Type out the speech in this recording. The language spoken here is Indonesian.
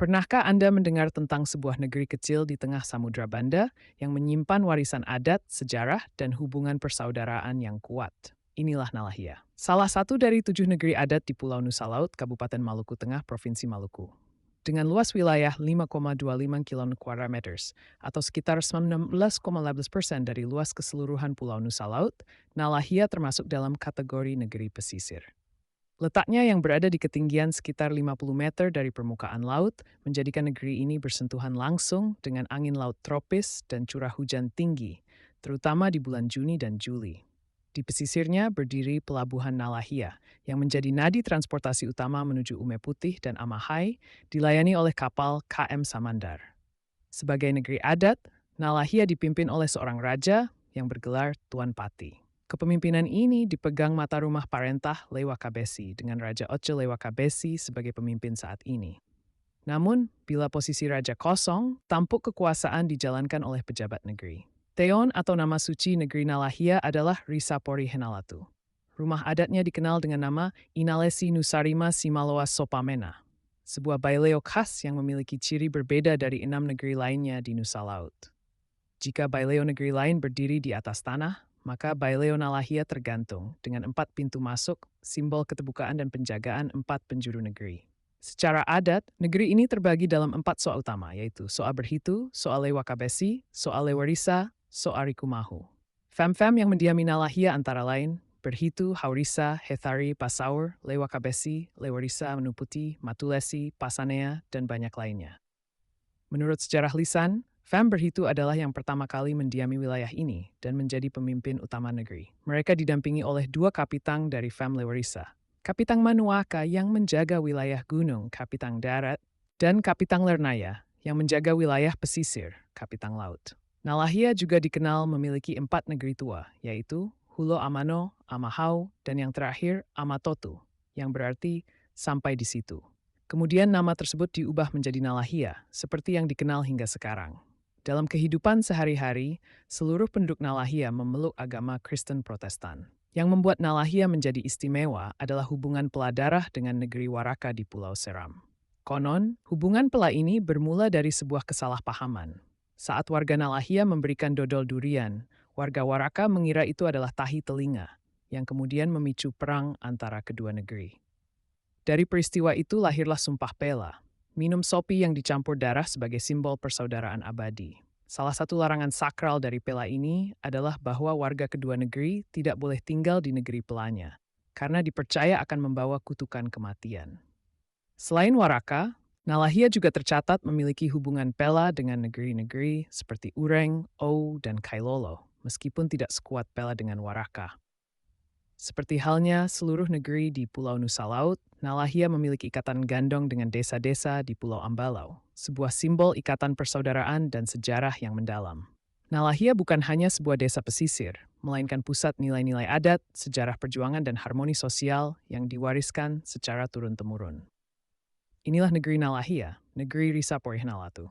Pernahkah Anda mendengar tentang sebuah negeri kecil di tengah Samudra Banda yang menyimpan warisan adat, sejarah, dan hubungan persaudaraan yang kuat? Inilah Nalahia. Salah satu dari 7 negeri adat di Pulau Nusa Laut, Kabupaten Maluku Tengah, Provinsi Maluku. Dengan luas wilayah 5,25 km² atau sekitar 19,11% dari luas keseluruhan Pulau Nusa Laut, Nalahia termasuk dalam kategori negeri pesisir. Letaknya yang berada di ketinggian sekitar 50 meter dari permukaan laut menjadikan negeri ini bersentuhan langsung dengan angin laut tropis dan curah hujan tinggi, terutama di bulan Juni dan Juli. Di pesisirnya berdiri Pelabuhan Nalahia yang menjadi nadi transportasi utama menuju Ume Putih dan Amahai, dilayani oleh kapal KM Samandar. Sebagai negeri adat, Nalahia dipimpin oleh seorang raja yang bergelar Tuan Pati. Kepemimpinan ini dipegang mata rumah Parentah Lewa Kabesi dengan Raja Oce Lewa Kabesi sebagai pemimpin saat ini. Namun, bila posisi raja kosong, tampuk kekuasaan dijalankan oleh pejabat negeri. Teon atau nama suci negeri Nalahia adalah Risapori Henalatu. Rumah adatnya dikenal dengan nama Inalesi Nusarima Simaloa Sopamena, sebuah baileo khas yang memiliki ciri berbeda dari 6 negeri lainnya di Nusa Laut. Jika baileo negeri lain berdiri di atas tanah, maka baileo Nalahia tergantung dengan 4 pintu masuk, simbol keterbukaan dan penjagaan 4 penjuru negeri. Secara adat, negeri ini terbagi dalam 4 soa utama, yaitu soa Berhitu, soa Lewa Kabesi, soa Lewarisa, soa Rikumahu. Fam-fam yang mendiami Nalahia antara lain Berhitu, Haurisa, Hethari, Pasaur, Lewa Kabesi, Lewarisa, Menuputi, Matulesi, Pasanea, dan banyak lainnya. Menurut sejarah lisan, Fam Berhitu adalah yang pertama kali mendiami wilayah ini dan menjadi pemimpin utama negeri. Mereka didampingi oleh 2 kapitang dari Fam Lewarisa, Kapitang Manuaka yang menjaga wilayah gunung, Kapitang Darat, dan Kapitang Lernaya yang menjaga wilayah pesisir, Kapitang Laut. Nalahia juga dikenal memiliki 4 negeri tua, yaitu Hulo Amano, Amahau, dan yang terakhir Amatotu, yang berarti sampai di situ. Kemudian nama tersebut diubah menjadi Nalahia, seperti yang dikenal hingga sekarang. Dalam kehidupan sehari-hari, seluruh penduduk Nalahia memeluk agama Kristen Protestan. Yang membuat Nalahia menjadi istimewa adalah hubungan pela darah dengan negeri Waraka di Pulau Seram. Konon, hubungan pela ini bermula dari sebuah kesalahpahaman. Saat warga Nalahia memberikan dodol durian, warga Waraka mengira itu adalah tahi telinga, yang kemudian memicu perang antara kedua negeri. Dari peristiwa itu lahirlah Sumpah Pela, minum sopi yang dicampur darah sebagai simbol persaudaraan abadi. Salah satu larangan sakral dari pela ini adalah bahwa warga kedua negeri tidak boleh tinggal di negeri pelanya, karena dipercaya akan membawa kutukan kematian. Selain Waraka, Nalahia juga tercatat memiliki hubungan pela dengan negeri-negeri seperti Ureng, Ou, dan Kailolo, meskipun tidak sekuat pela dengan Waraka. Seperti halnya seluruh negeri di Pulau Nusa Laut, Nalahia memiliki ikatan gandong dengan desa-desa di Pulau Ambalau, sebuah simbol ikatan persaudaraan dan sejarah yang mendalam. Nalahia bukan hanya sebuah desa pesisir, melainkan pusat nilai-nilai adat, sejarah perjuangan dan harmoni sosial yang diwariskan secara turun-temurun. Inilah negeri Nalahia, negeri Risapori Henalatu.